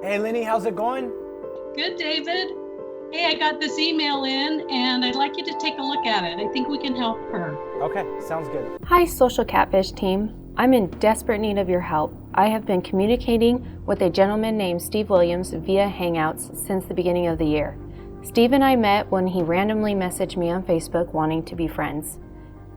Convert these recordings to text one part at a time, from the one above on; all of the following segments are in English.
Hey, Lenny, how's it going? Good, David. Hey, I got this email in and I'd like you to take a look at it. I think we can help her. Okay, sounds good. Hi, Social Catfish team. I'm in desperate need of your help. I have been communicating with a gentleman named Steve Williams via Hangouts since the beginning of the year. Steve and I met when he randomly messaged me on Facebook wanting to be friends.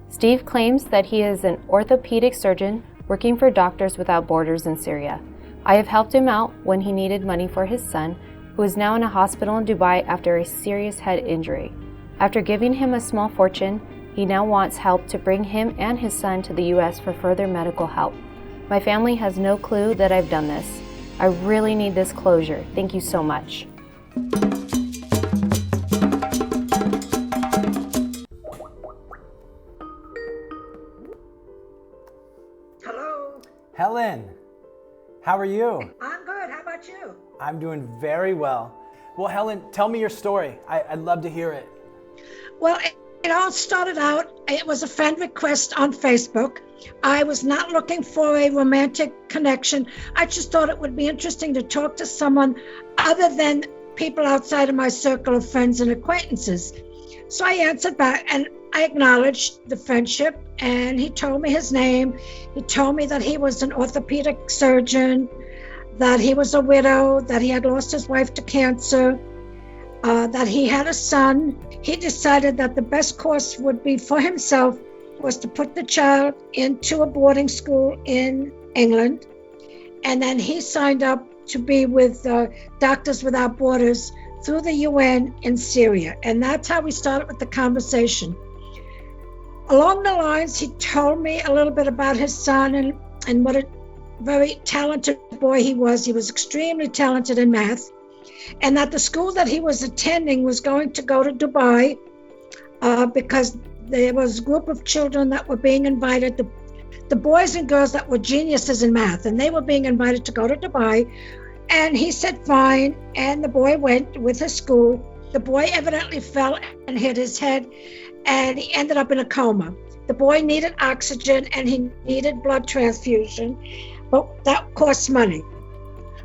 Steve claims that he is an orthopedic surgeon working for Doctors Without Borders in Syria. I have helped him out when he needed money for his son, who is now in a hospital in Dubai after a serious head injury. After giving him a small fortune, he now wants help to bring him and his son to the U.S. for further medical help. My family has no clue that I've done this. I really need this closure. Thank you so much. Hello. Helen, how are you? I'm good. How about you? I'm doing very well. Well, Helen, tell me your story. I'd love to hear it. Well, it all started out, it was a friend request on Facebook. I was not looking for a romantic connection. I just thought it would be interesting to talk to someone other than people outside of my circle of friends and acquaintances. So I answered back and I acknowledged the friendship, and he told me his name. He told me that he was an orthopedic surgeon, that he was a widow, that he had lost his wife to cancer, that he had a son. He decided that the best course would be for himself was to put the child into a boarding school in England. And then he signed up to be with Doctors Without Borders through the UN in Syria. And that's how we started with the conversation. Along the lines, he told me a little bit about his son and what a very talented boy he was. He was extremely talented in math. And that the school that he was attending was going to go to Dubai because there was a group of children that were being invited, the boys and girls that were geniuses in math, and they were being invited to go to Dubai. And he said, fine, and the boy went with his school. The boy evidently fell and hit his head, and he ended up in a coma. The boy needed oxygen, and he needed blood transfusion, but that costs money.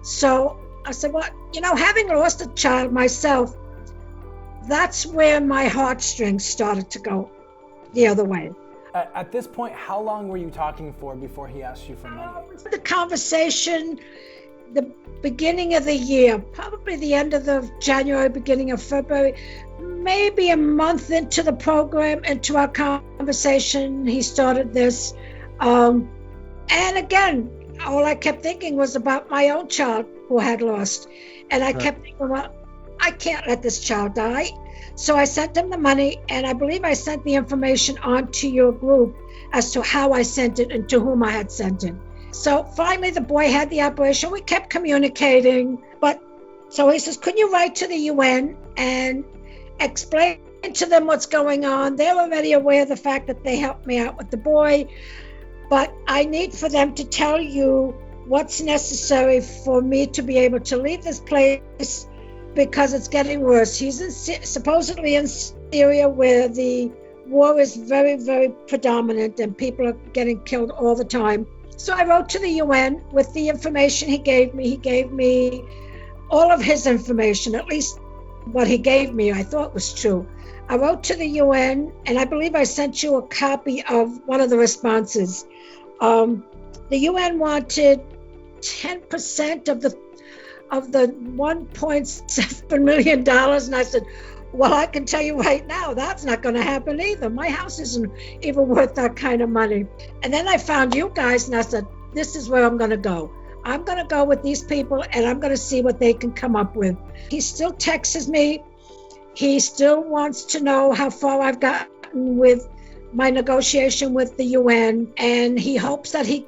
So I said, well, having lost a child myself, that's where my heartstrings started to go the other way. At this point, how long were you talking for before he asked you for money? The conversation, the beginning of the year, probably the end of the January, beginning of February, maybe a month into the program, into our conversation, he started this. And again, all I kept thinking was about my own child who had lost. And I kept thinking, well, I can't let this child die. So I sent him the money, and I believe I sent the information on to your group as to how I sent it and to whom I had sent it. So finally, the boy had the operation. We kept communicating. So he says, could you write to the UN and explain to them what's going on? They're already aware of the fact that they helped me out with the boy. But I need for them to tell you what's necessary for me to be able to leave this place because it's getting worse. He's supposedly in Syria where the war is very, very predominant and people are getting killed all the time. So I wrote to the UN with the information he gave me. He gave me all of his information, at least what he gave me I thought was true. I wrote to the UN, and I believe I sent you a copy of one of the responses. The UN wanted 10% of the $1.7 million, and I said, well, I can tell you right now, that's not going to happen either. My house isn't even worth that kind of money. And then I found you guys, and I said, this is where I'm going to go. I'm going to go with these people, and I'm going to see what they can come up with. He still texts me. He still wants to know how far I've gotten with my negotiation with the UN, and he hopes that we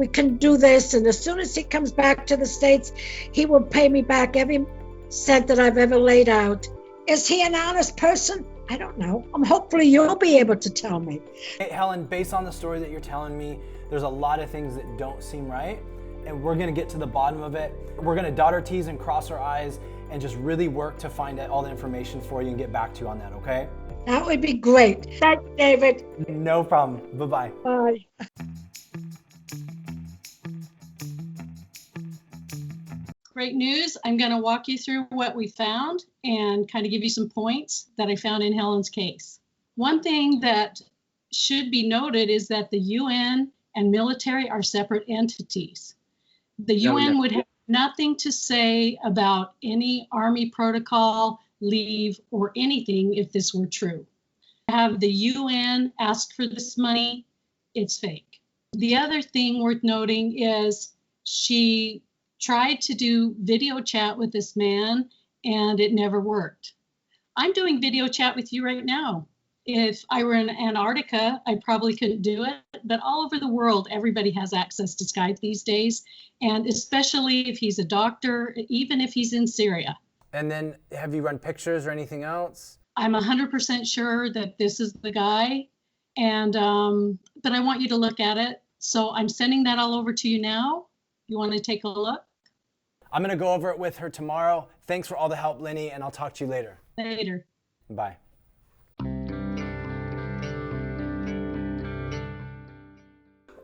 can do this. And as soon as he comes back to the States, he will pay me back every cent that I've ever laid out. Is he an honest person? I don't know. Hopefully you'll be able to tell me. Hey, Helen, based on the story that you're telling me, there's a lot of things that don't seem right, and we're going to get to the bottom of it. We're going to dot our T's and cross our I's and just really work to find out all the information for you and get back to you on that, okay? That would be great. Thanks, David. No problem. Bye-bye. Bye. Great news. I'm going to walk you through what we found and kind of give you some points that I found in Helen's case. One thing that should be noted is that the UN and military are separate entities. The UN would have nothing to say about any Army protocol, leave, or anything if this were true. Have the UN asked for this money, it's fake. The other thing worth noting is she tried to do video chat with this man and it never worked. I'm doing video chat with you right now. If I were in Antarctica, I probably couldn't do it, but all over the world, everybody has access to Skype these days, and especially if he's a doctor, even if he's in Syria. And then have you run pictures or anything else? I'm 100% sure that this is the guy, and but I want you to look at it. So I'm sending that all over to you now. You want to take a look? I'm going to go over it with her tomorrow. Thanks for all the help, Lenny, and I'll talk to you later. Later. Bye.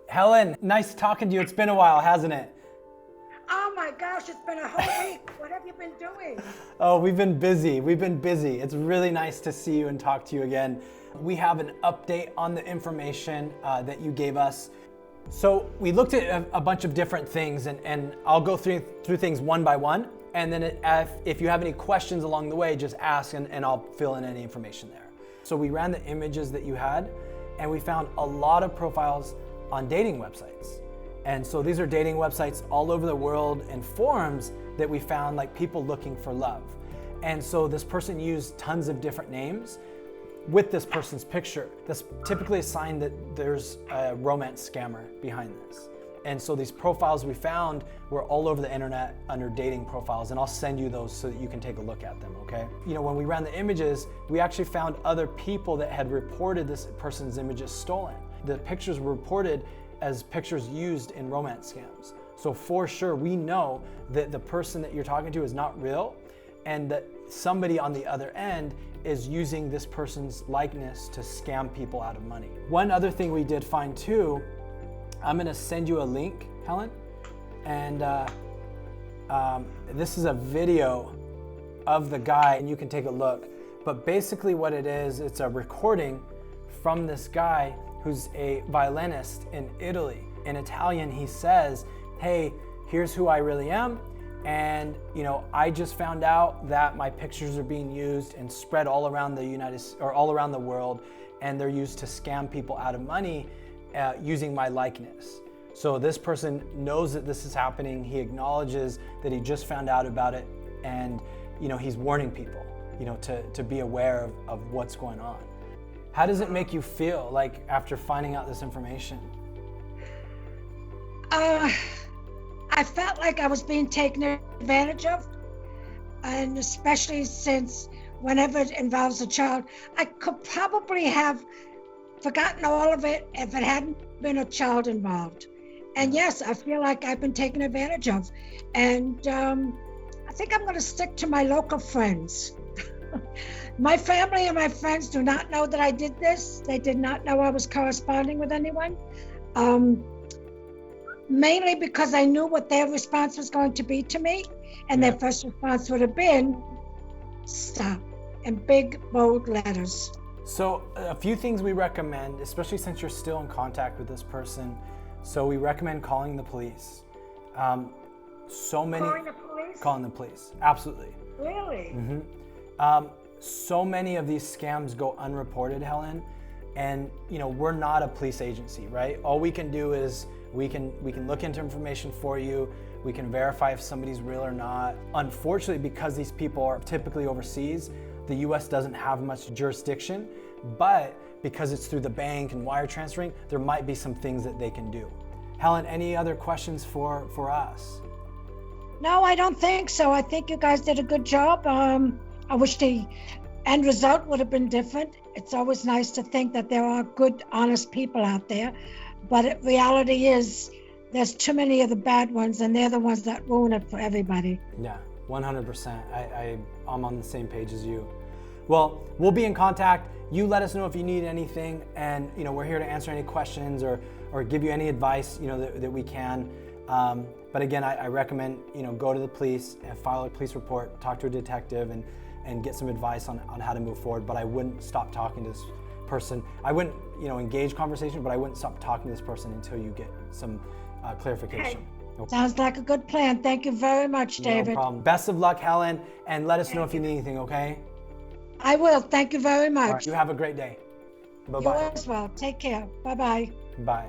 Helen, nice talking to you. It's been a while, hasn't it? Oh my gosh, it's been a whole week. What have you been doing? Oh, we've been busy. It's really nice to see you and talk to you again. We have an update on the information that you gave us. So we looked at a bunch of different things, and I'll go through things one by one. And then if you have any questions along the way, just ask and I'll fill in any information there. So we ran the images that you had, and we found a lot of profiles on dating websites. And so these are dating websites all over the world and forums that we found, like people looking for love. And so this person used tons of different names with this person's picture. That's typically a sign that there's a romance scammer behind this. And so these profiles we found were all over the internet under dating profiles, and I'll send you those so that you can take a look at them, okay? You know, when we ran the images, we actually found other people that had reported this person's images stolen. The pictures were reported as pictures used in romance scams. So for sure, we know that the person that you're talking to is not real, and that somebody on the other end is using this person's likeness to scam people out of money. One other thing we did find too, I'm gonna send you a link, Helen, and this is a video of the guy, and you can take a look. But basically what it is, it's a recording from this guy who's a violinist in Italy. In Italian, he says, hey, here's who I really am. And you know, I just found out that my pictures are being used and spread all around all around the world, and they're used to scam people out of money using my likeness. So this person knows that this is happening. He acknowledges that he just found out about it, and you know, he's warning people, you know, to be aware of what's going on. How does it make you feel, like, after finding out this information? I felt like I was being taken advantage of, and especially since whenever it involves a child, I could probably have forgotten all of it if it hadn't been a child involved. And yes, I feel like I've been taken advantage of. And I think I'm going to stick to my local friends. My family and my friends do not know that I did this. They did not know I was corresponding with anyone. Mainly because I knew what their response was going to be to me, and their first response would have been, stop, in big, bold letters. So a few things we recommend, especially since you're still in contact with this person. So we recommend calling the police. Calling the police? Calling the police, absolutely. Really? Mm-hmm. So many of these scams go unreported, Helen, and you know, we're not a police agency, right? All we can do is we can look into information for you. We can verify if somebody's real or not. Unfortunately, because these people are typically overseas, the US doesn't have much jurisdiction, but because it's through the bank and wire transferring, there might be some things that they can do. Helen, any other questions for us? No, I don't think so. I think you guys did a good job. I wish the end result would have been different. It's always nice to think that there are good, honest people out there, but reality is there's too many of the bad ones, and they're the ones that ruin it for everybody. Yeah, 100%. I'm on the same page as you. Well, we'll be in contact. You let us know if you need anything, and you know, we're here to answer any questions or give you any advice, you know, that we can. But again, I recommend, go to the police and file a police report, talk to a detective, and get some advice on how to move forward. But I wouldn't stop talking to this person. I wouldn't, engage conversation, but I wouldn't stop talking to this person until you get some clarification. Okay. Sounds like a good plan. Thank you very much, David. No problem. Best of luck, Helen, and let us know if you need anything, okay? I will. Thank you very much. All right, you have a great day. Bye-bye. You as well. Take care. Bye-bye. Bye.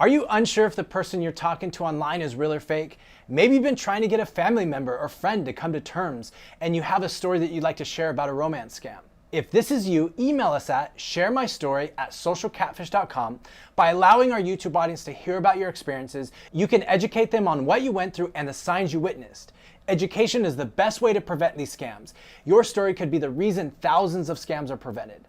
Are you unsure if the person you're talking to online is real or fake? Maybe you've been trying to get a family member or friend to come to terms, and you have a story that you'd like to share about a romance scam. If this is you, email us at sharemystory@socialcatfish.com. By allowing our YouTube audience to hear about your experiences, you can educate them on what you went through and the signs you witnessed. Education is the best way to prevent these scams. Your story could be the reason thousands of scams are prevented.